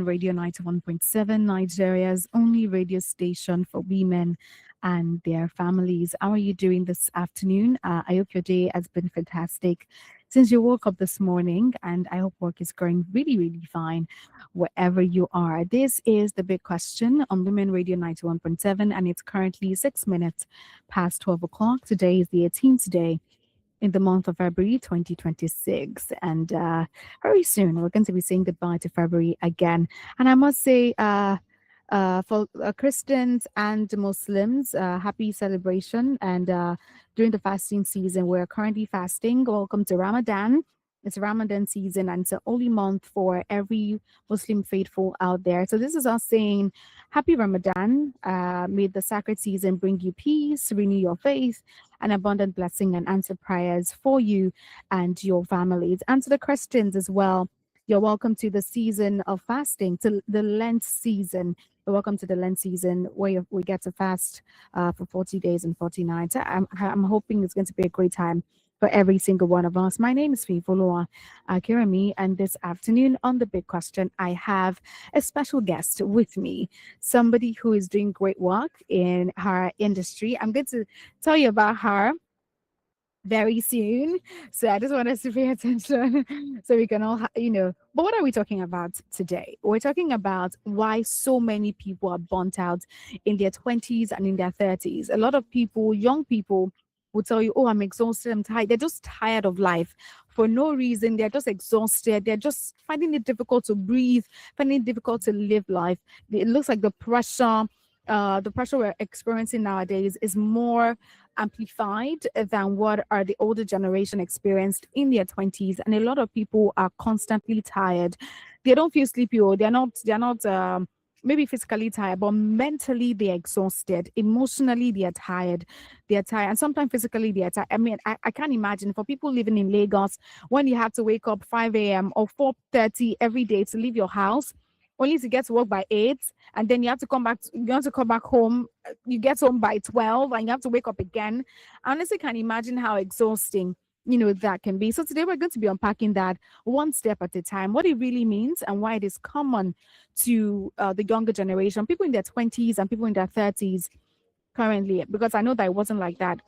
Radio 91.7, Nigeria's only radio station for women and their families. How are you doing this afternoon? I hope your day has been fantastic since you woke up this morning, and I hope work is going really, really fine wherever you are. This is the big question on Women Radio 91.7, and it's currently 6 minutes past 12 o'clock. Today is the 18th day in the month of February 2026. And very soon, we're going to be saying goodbye to February again. And I must say, for Christians and Muslims, happy celebration. And during the fasting season, we're currently fasting. Welcome to Ramadan. It's Ramadan season, and it's a holy month for every Muslim faithful out there. So this is us saying, Happy Ramadan. May the sacred season bring you peace, renew your faith, and abundant blessing and answer prayers for you and your families. And to the Christians as well, you're welcome to the season of fasting, to the Lent season. You're welcome to the Lent season where we get to fast for 40 days and 40 nights. I'm hoping it's going to be a great time for every single one of us. My name is Fifoloa Kirami, and this afternoon on The Big Question, I have a special guest with me, somebody who is doing great work in her industry. I'm going to tell you about her very soon. So I just want us to pay attention so we can all, But what are we talking about today? We're talking about why so many people are burnt out in their 20s and in their 30s. A lot of people, young people, will tell you, oh, I'm exhausted, I'm tired. They're just tired of life for no reason. They're just exhausted. They're just finding it difficult to breathe, finding it difficult to live life. It looks like the pressure we're experiencing nowadays is more amplified than what are the older generation experienced in their 20s, and a lot of people are constantly tired. They don't feel sleepy, or they're not maybe physically tired, but mentally they're exhausted. Emotionally they're tired, and sometimes physically they're tired. I mean, I can't imagine for people living in Lagos when you have to wake up 5 a.m. or 4:30 every day to leave your house, only to get to work by 8, and then you have to come back home. You get home by 12 and you have to wake up again. I honestly can't imagine how exhausting that can be. So today we're going to be unpacking that one step at a time, what it really means and why it is common to the younger generation, people in their 20s and people in their 30s currently, because I know that it wasn't like that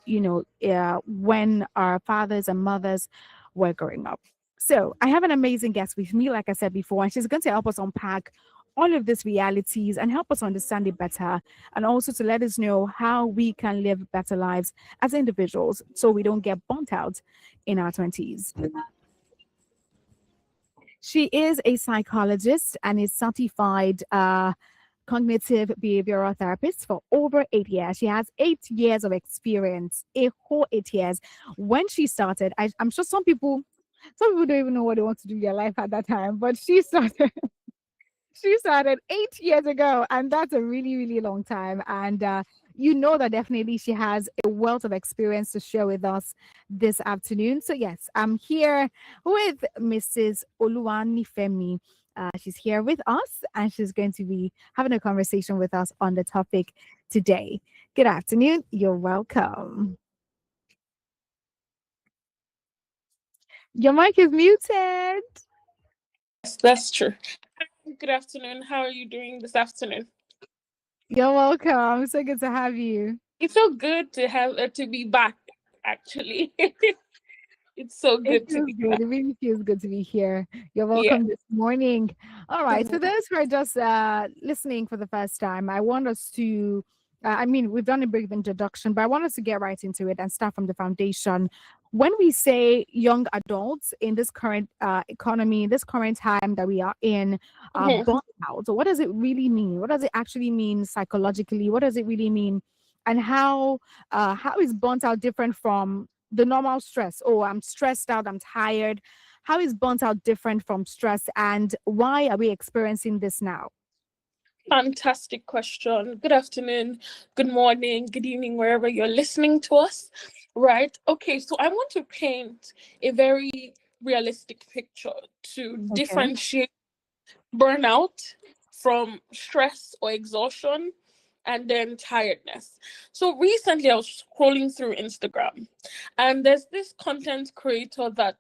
when our fathers and mothers were growing up. So I have an amazing guest with me, like I said before, and she's going to help us unpack all of these realities and help us understand it better, and also to let us know how we can live better lives as individuals so we don't get burnt out in our 20s. She is a psychologist and is certified cognitive behavioral therapist for over 8 years. She has 8 years of experience, a whole 8 years. When she started, I'm sure some people don't even know what they want to do in their life at that time, but she started 8 years ago, and that's a really, really long time. And that definitely she has a wealth of experience to share with us this afternoon. So yes, I'm here with Mrs. Oluwanifemi. She's here with us, and she's going to be having a conversation with us on the topic today. Good afternoon. You're welcome. Your mic is muted. Yes, that's true. Good afternoon. How are you doing this afternoon? You're welcome. So good to have you. It's so good to be back. Actually, it's so It good to feels be good. back. It really feels good to be here. You're Yeah. welcome this morning. All right. So Mhm. those who are just listening for the first time, I want us to, we've done a brief introduction, but I want us to get right into it and start from the foundation. When we say young adults in this current economy, this current time that we are in, Mhm. burnout, so what does it really mean? What does it actually mean psychologically? What does it really mean? And how is burnt out different from the normal stress? Oh, I'm stressed out, I'm tired. How is burnt out different from stress, and why are we experiencing this now? Fantastic question. Good afternoon, good morning, good evening, wherever you're listening to us. Right. Okay. So I want to paint a very realistic picture to Okay. differentiate burnout from stress or exhaustion and then tiredness. So recently I was scrolling through Instagram, and there's this content creator that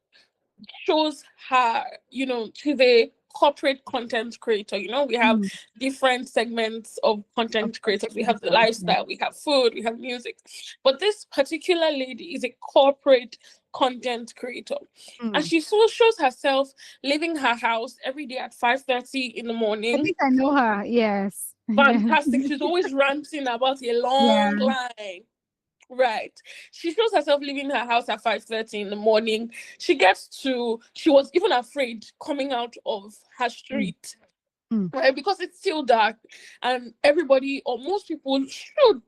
shows her, she's a corporate content creator. We have Mm. different segments of Of content creators. We have the content. Yeah. lifestyle, we have food, we have music. But this particular lady is a corporate content creator. And Mm. she shows herself leaving her house every day at 5:30 in the I morning. think I know her. Yes. Yeah. Fantastic. She's always ranting about a long Yeah. line. Right. She shows herself leaving her house at 5:30 in the morning. She was even afraid coming out of her Mm. street, Mm. right? Because it's still dark and everybody or most people should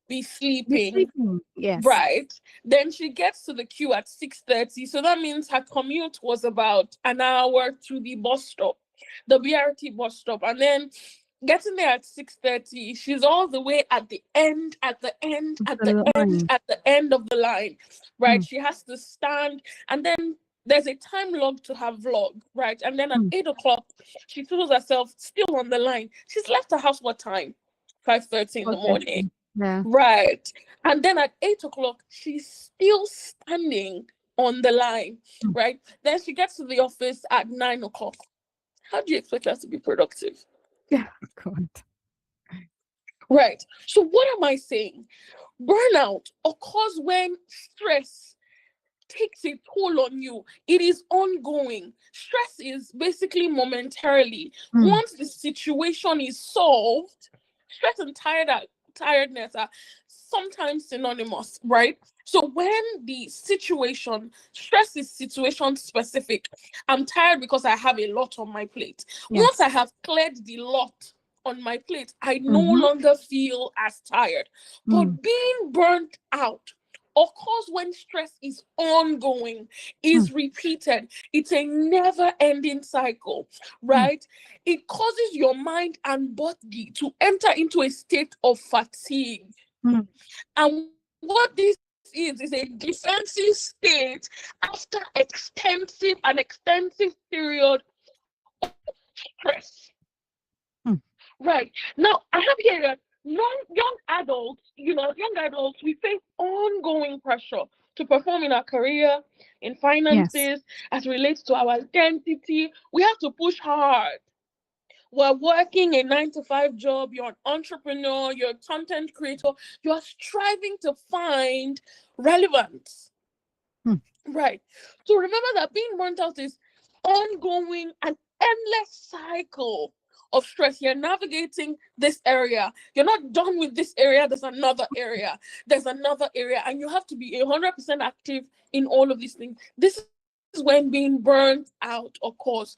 be Be sleeping. sleeping. Yes. Right. Then she gets to the queue at 6:30. So that means her commute was about an hour to the bus stop, the BRT bus stop. And then getting there at 6:30, she's all the way at the end, at the end, Of at the the end, line. at the end of the line. Right. Mm. She has to stand, and then there's a time log to her vlog, right? And then at Mm. 8 o'clock, she feels herself still on the line. She's left the house what time? 5:30 in the morning. 4:30. Yeah. Right. And then at 8 o'clock, she's still standing on the line, Mm. right? Then she gets to the office at 9 o'clock. How do you expect her to be productive? Yeah. God. Right. So, what am I saying? Burnout occurs when stress takes a toll on you. It is ongoing. Stress is basically momentarily. Mm. Once the situation is solved, stress and tiredness are sometimes synonymous, right? So when the situation, stress is situation specific. I'm tired because I have a lot on my plate. Once I Yes. have cleared the lot on my plate, I no Mm-hmm. longer feel as tired. Mm. But being burnt out occurs when stress is ongoing, Mm. is repeated. It's a never ending cycle, Mm. right? It causes your mind and body to enter into a state of fatigue. Mm. And what this is a defensive state after an extensive period of stress. Mm. Right. Now, I have here that young adults, young adults, we face ongoing pressure to perform in our career, in Yes. finances, as it relates to our identity. We have to push hard. We're working a 9 to 5 job, you're an entrepreneur, you're a content creator, you're striving to find relevance. Mm. Right. So remember that being burnt out is ongoing and endless cycle of stress. You're navigating this area. You're not done with this area. There's another area. There's another area. And you have to be 100% active in all of these things. This is when being burnt out occurs.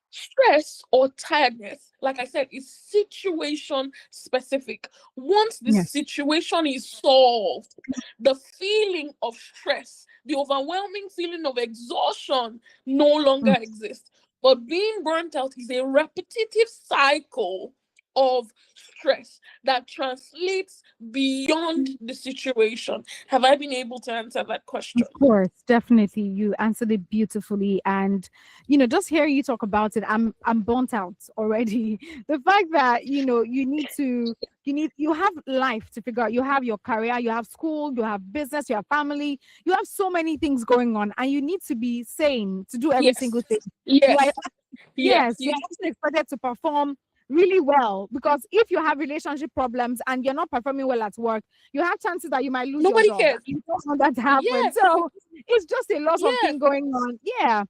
Stress or tiredness, like I said, is situation specific. Once the Yes. situation is solved, the feeling of stress, the overwhelming feeling of exhaustion no longer Mm. exists. But being burnt out is a repetitive cycle of stress that translates beyond the situation. Have I been able to answer that Of question? course, definitely. You answered it beautifully. And, just hearing you talk about it, I'm burnt out already. The fact that, you have life to figure out. You have your career, you have school, you have business, you have family, you have so many things going on, and you need to be sane to do every Yes, single thing. You are yes, yes, Yes, you're yes. also expected to perform really well, because if you have relationship problems and you're not performing well at work, you have chances that you might lose your Nobody job. cares. You don't want that to happen. Yes, So it's just a lot of yes, things going on. Yeah.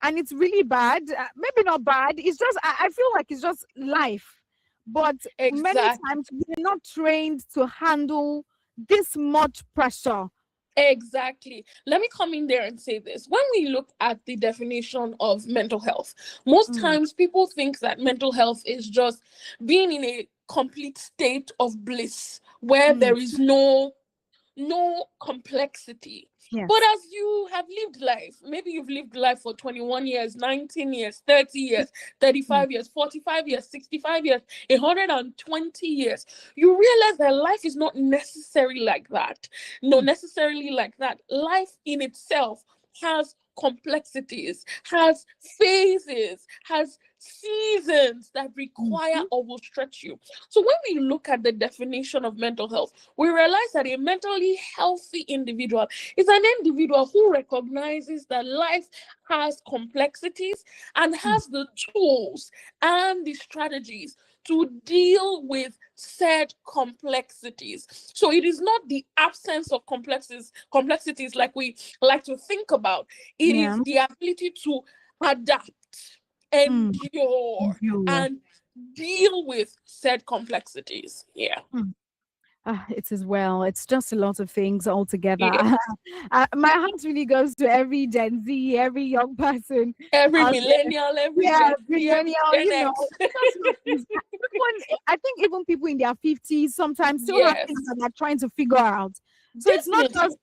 And it's really bad. Maybe not bad. It's just, I feel like it's just life. But many exactly. times we're not trained to handle this much pressure. Exactly. Let me come in there and say this. When we look at the definition of mental health, most Mm. times people think that mental health is just being in a complete state of bliss where Mm. there is no complexity. But Yes. as you have lived life, maybe you've lived life for 21 years, 19 years, 30 years, Mm. 35 years, 45 years, 65 years, 120 years, you realize that life is not necessarily like that. No, Mm. necessarily like that. Life in itself has complexities, has phases, has seasons that require Mhm. or will stretch you. So when we look at the definition of mental health, we realize that a mentally healthy individual is an individual who recognizes that life has complexities and Mm. has the tools and the strategies to deal with said complexities. So it is not the absence of complexities like we like to think about. It Yeah. is the ability to adapt, Mm. endure, Endure. and deal with said complexities. Yeah. Mm. It's as well. It's just a lot of things altogether. Yeah. My heart really goes to every Gen Z, every young person Every out there. millennial, every Yeah, Gen Z, every millennial, Gen X. just like things. I think even people in their 50s sometimes still have things Yes, that they're trying to figure out. So it's not definitely. just,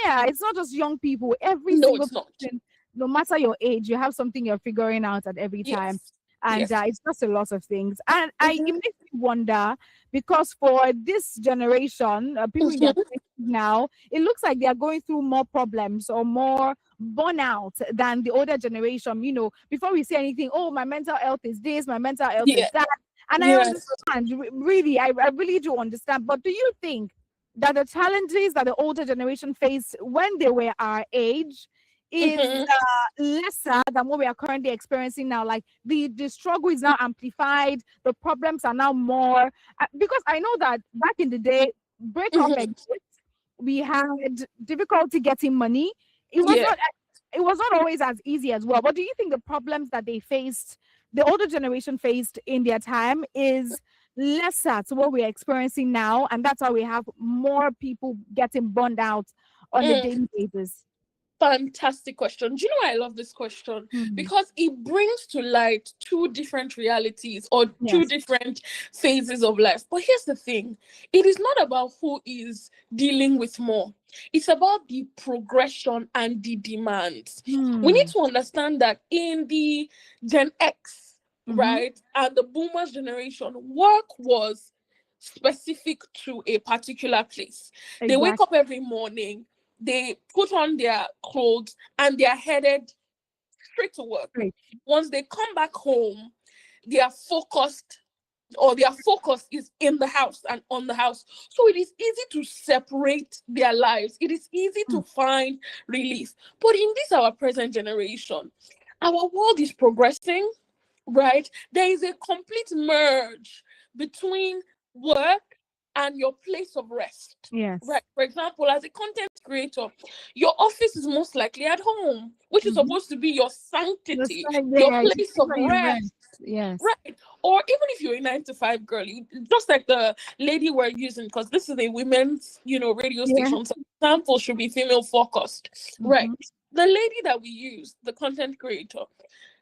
yeah, it's not just young people. Every No, single it's not. person, no matter your age, you have something you're figuring out at every time. Yes. And Yes. it's just a lot of things. And it Mm-hmm. makes me wonder because for this generation, people in their Mm-hmm. 20s now, it looks like they are going through more problems or more burnout than the older generation. Before we say anything, oh, my mental health is this, my mental health is Yeah. that. And I Yes. understand, really, I really do understand. But do you think that the challenges that the older generation faced when they were our age is Mm-hmm. lesser than what we are currently experiencing now? Like the struggle is now amplified, the problems are now more. Because I know that back in the day, breakup Mm-hmm. exists. We had difficulty getting money. It was Yeah. not it was not always as easy as well. But do you think the problems that they faced, the older generation faced in their time, is lesser to what we're experiencing now? And that's why we have more people getting burned out on a Mm. daily basis. Fantastic question. Do you know why I love this question? Hmm. Because it brings to light two different realities or two Yes. different phases of life. But here's the thing, it is not about who is dealing with more, it's about the progression and the demands. We need Hmm. to understand that in the Gen X, Mm-hmm. right, and the boomers generation, work was specific to a particular place. They wake Exactly. up every morning, they put on their clothes, and they're headed straight to work. Great. Once they come back home, they are focused, or their focus is in the house and on the house. So it is easy to separate their lives. It is easy Hmm. to find relief. But in this our present generation, our world is progressing, right? There is a complete merge between work and your place of rest. Right. Yes. For example, as a content creator, your office is most likely at home, which is Mm-hmm. supposed to be your That's sanctity, right your there. It's a place place of where you rest. rest. Yes. Right. Or even if you're a 9 to 5 girl, just like the lady we're using, because this is a women's, radio Yeah. station. So example should be female focused. Right. Mm-hmm. The lady that we use, the content creator,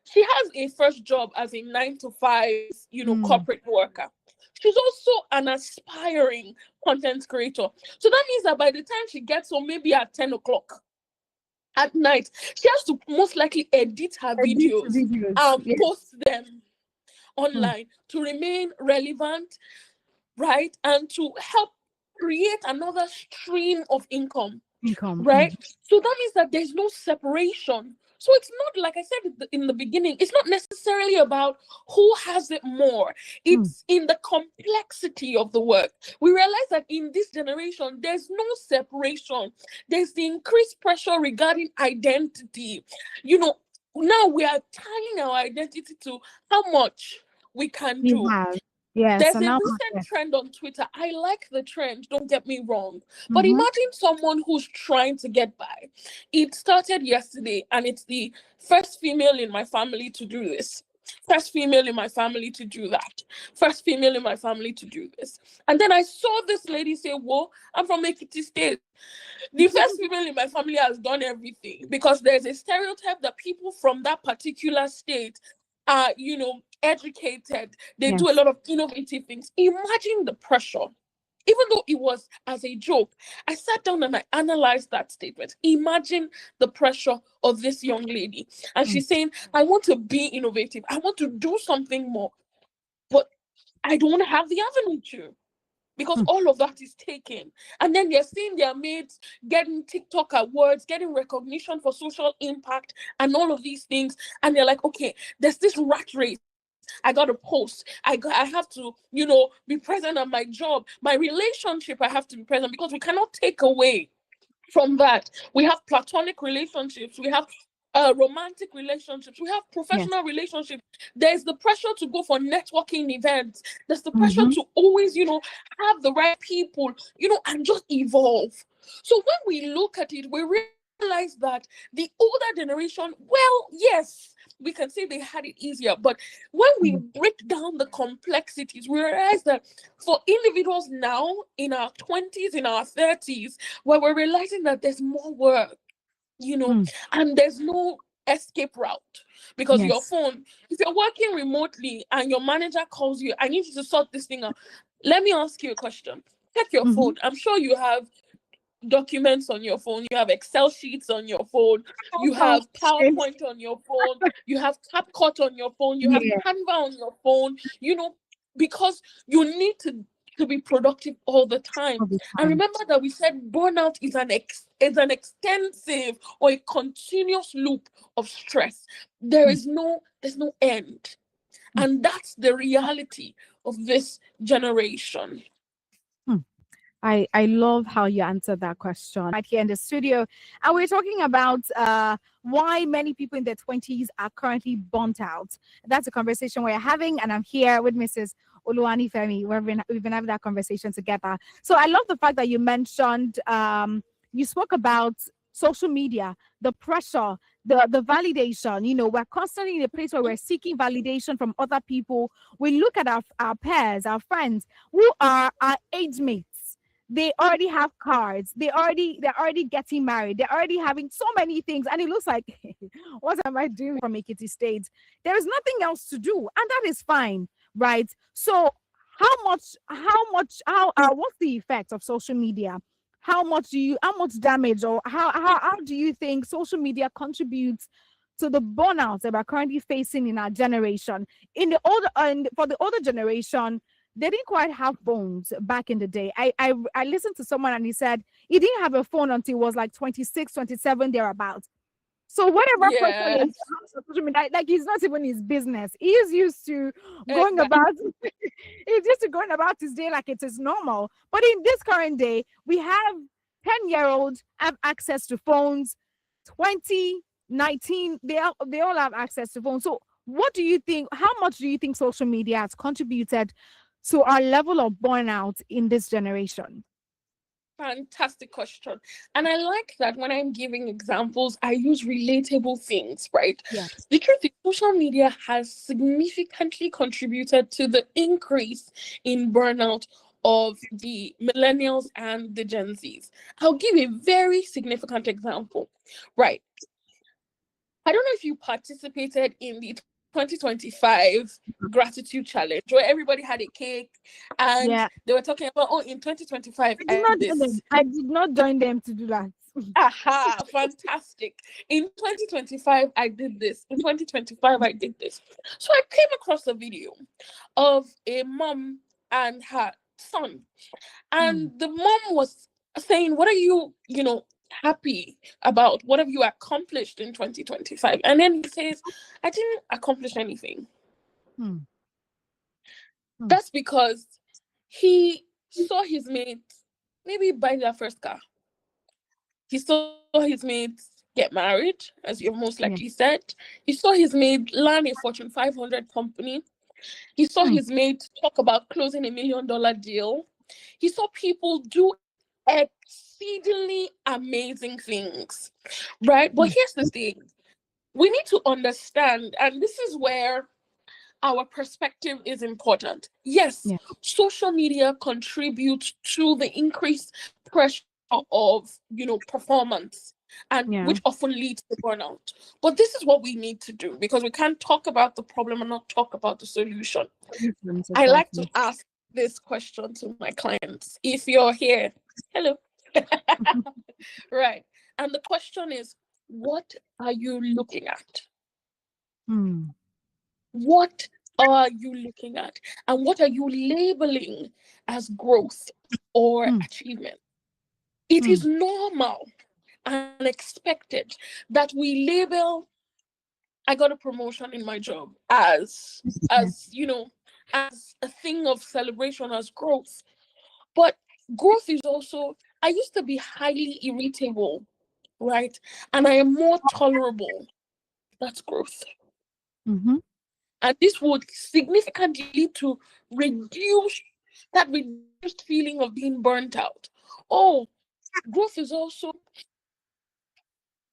she has a first job as a 9 to 5, Mm. corporate worker. She's also an aspiring content creator. So that means that by the time she gets home, maybe at 10 o'clock at night, she has to most likely edit her Edit videos videos. and Yes. post them Mm. online to remain relevant, right? And to help create another stream of income, Income. right? Mm. So that means that there's no separation. So it's not, like I said in the beginning, it's not necessarily about who has it more. Mm. It's in the complexity of the work. We realize that in this generation, there's no separation. There's the increased pressure regarding identity. You know, now we are tying our identity to how much we can We do. have. Yes. There's So a now, recent yes. trend on Twitter. I like the trend, don't get me wrong. But Mm-hmm. imagine someone who's trying to get by. It started yesterday, and it's the first female in my family to do this. First female in my family to do that. First female in my family to do this. And then I saw this lady say, whoa, I'm from Ekiti State. The first female in my family has done everything, because there's a stereotype that people from that particular state are, educated. They do a Yes. lot of innovative things. Imagine the pressure. Even though it was as a joke, I sat down and I analyzed that statement. Imagine the pressure of this young lady. And Mm. she's saying, I want to be innovative. I want to do something more, but I don't have the avenue to, because Mm. all of that is taken. And then they're seeing their mates getting TikTok awards, getting recognition for social impact, and all of these things. And they're like, okay, there's this rat race. I got to post. I have to, be present at my job. My relationship, I have to be present, because we cannot take away from that. We have platonic relationships. We have romantic relationships. We have Yes. professional relationships. There's the pressure to go for networking events. There's the pressure Mm-hmm. to always, have the right people, and just evolve. So when we look at it, we realize that the older generation, well, yes, we can say they had it easier, but when we break down the complexities, we realize that for individuals now in our 20s, in our 30s, where we're realizing that there's more work, Mm. and there's no escape route, because your Yes. phone, if you're working remotely and your manager calls you, I need you to sort this thing out. Let me ask you a question. Check your Mm-hmm. phone. I'm sure you have documents on your phone, you have Excel sheets on your phone, you have PowerPoint on your phone, you have CapCut on your phone, you have Yeah. Canva on your phone, because you need to be productive all the time. All the And time. remember that we said burnout is an extensive or a continuous loop of stress. Mm. There's no end. Mm. And that's the reality of this generation. Mm. I love how you answered that question right here in the studio. And we're talking about why many people in their 20s are currently burnt out. That's a conversation we're having, and I'm here with Mrs. Oluwani Femi. We've been having that conversation together. So I love the fact that you mentioned, you spoke about social media, the pressure, the validation. We're constantly in a place where we're seeking validation from other people. We look at our peers, our friends, who are our age mates. They already have cars. They're already getting married. They're already having so many things, and it looks like, what am I doing from Ekiti State? There is nothing else to do, and that is fine, right? So, what's the effect of social media? How much damage, or how do you think social media contributes to the burnout that we're currently facing in our generation? In the older, and for the older generation, they didn't quite have phones back in the day. I listened to someone, and he said he didn't have a phone until he was like 26, 27, thereabouts. So whatever pressure he has Yes, on social media, like it's not even his business. He is used to going exactly. about he's used to going about his day like it is normal. But in this current day, we have 10-year-olds have access to phones, 20, 19, they all have access to phones. So what do you think? How much do you think social media has contributed to our level of burnout in this generation? Fantastic question. And I like that when I'm giving examples, I use relatable things, right? Yes. The truth is, social media has significantly contributed to the increase in burnout of the millennials and the Gen Zs. I'll give a very significant example, right? I don't know if you participated in the 2025 gratitude challenge where everybody had a cake and Yeah. they were talking about, oh, in 2025, I I did did not join this. them. I did not join them to do that. Aha, fantastic. In 2025, I did this. In 2025, I did this. So I came across a video of a mom and her son. Hmm. And the mom was saying, what are you, happy about? What have you accomplished in 2025? And then he says, I didn't accomplish anything. Hmm. Hmm. That's because he saw his mate maybe buy their first car. He saw his mate get married, as you've most likely Yeah. said. He saw his mate land a Fortune 500 company. He saw Hmm. his mate talk about closing $1 million deal. He saw people do exceedingly amazing things, right? But Hmm. here's the thing, we need to understand, and this is where our perspective is important. Yes, Yeah. social media contributes to the increased pressure of, performance, and Yeah. which often leads to burnout. But this is what we need to do, because we can't talk about the problem and not talk about the solution. Solutions, I like to exactly. ask this question to my clients. If you're here, hello. Right. And the question is, what are you looking at? Hmm. What are you looking at? And what are you labeling as growth or Hmm. achievement? It Hmm. is normal and expected that we label I got a promotion in my job Yes. as you know, as a thing of celebration, as growth. But growth is also, I used to be highly irritable, right? And I am more tolerable. That's growth. Mm-hmm. And this would significantly lead to reduce that reduced feeling of being burnt out. Oh, growth is also,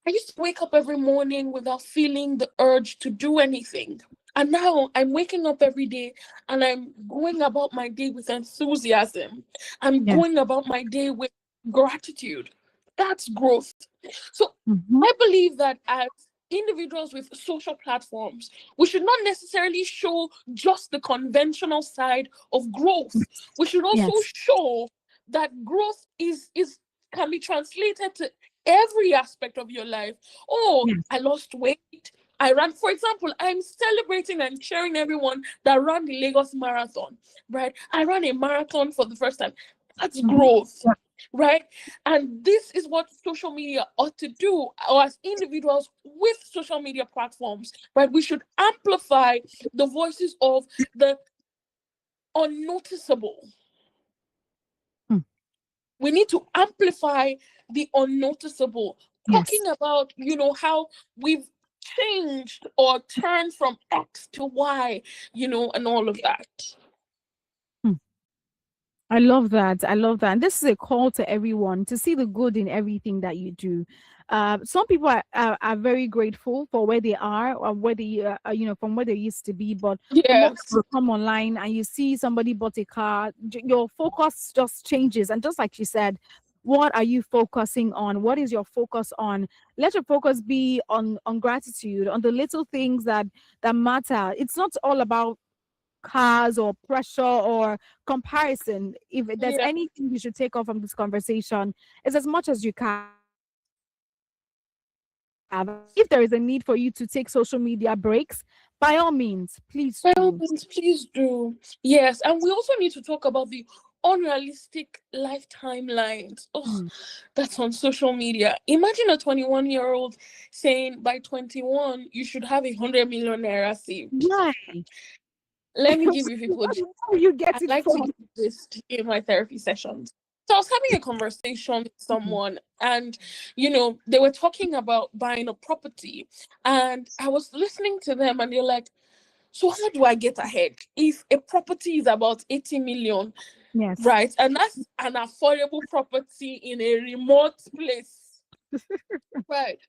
I used to wake up every morning without feeling the urge to do anything. And now I'm waking up every day and I'm going about my day with enthusiasm. I'm Yes. going about my day with gratitude. That's growth. So Mm-hmm. I believe that as individuals with social platforms, we should not necessarily show just the conventional side of growth. We should also Yes. show that growth is can be translated to every aspect of your life. Oh, Yes. I lost weight. I ran, for example, I'm celebrating and cheering everyone that ran the Lagos Marathon, right? I ran a marathon for the first time. That's Mm-hmm. growth, Yeah. right? And this is what social media ought to do, or as individuals with social media platforms, right? We should amplify the voices of the unnoticeable. Mm. We need to amplify the unnoticeable, Yes. talking about, how we've changed or turned from X to Y, and all of that. Mm. I love that. I love that. And this is a call to everyone to see the good in everything that you do. Some people are very grateful for where they are or where they, from where they used to be. But the moment Yes. you come online and you see somebody bought a car, your focus just changes. And just like she said, what are you focusing on? What is your focus on? Let your focus be on gratitude, on the little things that matter. It's not all about cars or pressure or comparison. If there's Yeah. anything you should take off from this conversation, it's as much as you can have. And if there is a need for you to take social media breaks, by all means, please By all do. means, please do. Yes, and we also need to talk about the unrealistic life timelines. Oh, Mm. that's on social media. Imagine a 21-year-old saying by 21 you should have 100 million naira saved. Why? Let me give you people. Where you I get it like to from? give this in my therapy sessions. So I was having a conversation with Mm. someone, and they were talking about buying a property, and I was listening to them, and they're like, "So how do I get ahead if a property is about 80 million, Yes. right? And that's an affordable property in a remote place, right?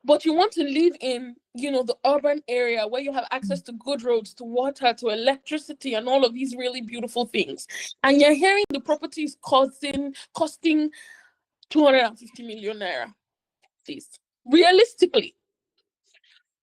But you want to live in, the urban area where you have access to good roads, to water, to electricity, and all of these really beautiful things. And you're hearing the property is costing 250 million naira. Please. Realistically,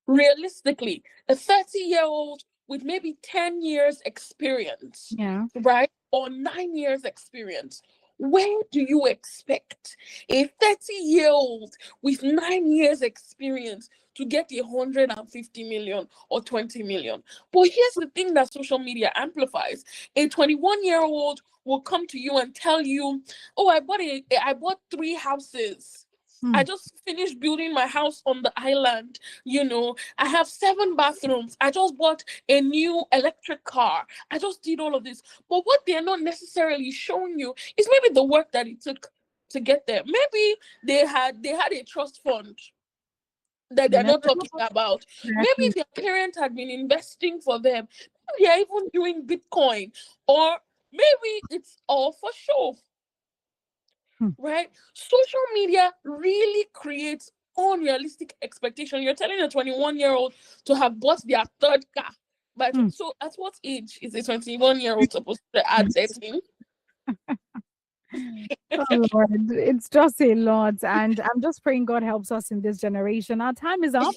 realistically, a 30-year-old with maybe 10 years experience, Yeah. right? Or 9 years experience, where do you expect a 30-year-old with 9 years experience to get 150 million or 20 million? But here's the thing that social media amplifies. A 21-year-old will come to you and tell you, oh, I bought 3 houses. I Mm. just finished building my house on the island. I have 7 bathrooms. I just bought a new electric car. I just did all of this. But what they're not necessarily showing you is maybe the work that it took to get there. Maybe they had a trust fund that You they're never not talking know. about. Maybe Exactly. their parents had been investing for them. Maybe they're even doing Bitcoin. Or maybe it's all for show, Mm. right? Social media really creates unrealistic expectation. You're telling a 21-year-old to have bought their third car. But Mm. so at what age is a 21-year-old supposed to add 13? Oh Lord, it's just a lot. And I'm just praying God helps us in this generation. Our time is up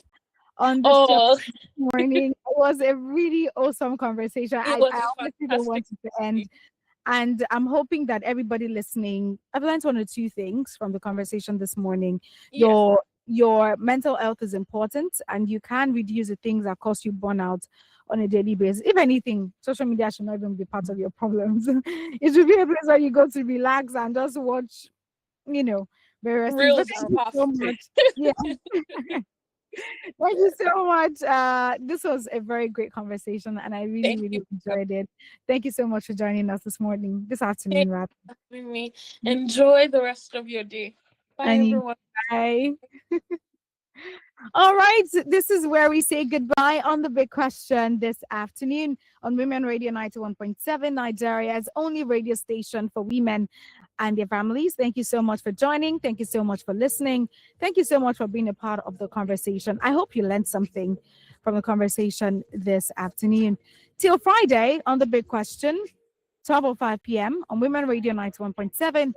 on this just Oh, morning. It was a really awesome conversation. it I was a honestly don't fantastic want it to end. And I'm hoping that everybody listening, I've learned one or two things from the conversation this morning. yes, Your mental health is important, and you can reduce the things that cause you burnout on a daily basis. If anything, social media should not even be part of your problems. It should be a place where you go to relax and just watch, you know, various things. But reels thank are you so past. much. Yeah. Thank you so much. This was a very great conversation, and I really, Thank you really for enjoyed it. Thank you so much for joining us this morning, this afternoon, rather. having me. Enjoy the rest of your day. Bye, And you, everyone. bye. All right, this is where we say goodbye on the big question this afternoon on Women Radio 91.7, Nigeria's only radio station for women and their families. Thank you so much for joining. Thank you so much for listening. Thank you so much for being a part of the conversation. I hope you learned something from the conversation this afternoon. Till Friday on the big question, 12:05 p.m. on Women Radio 91.7.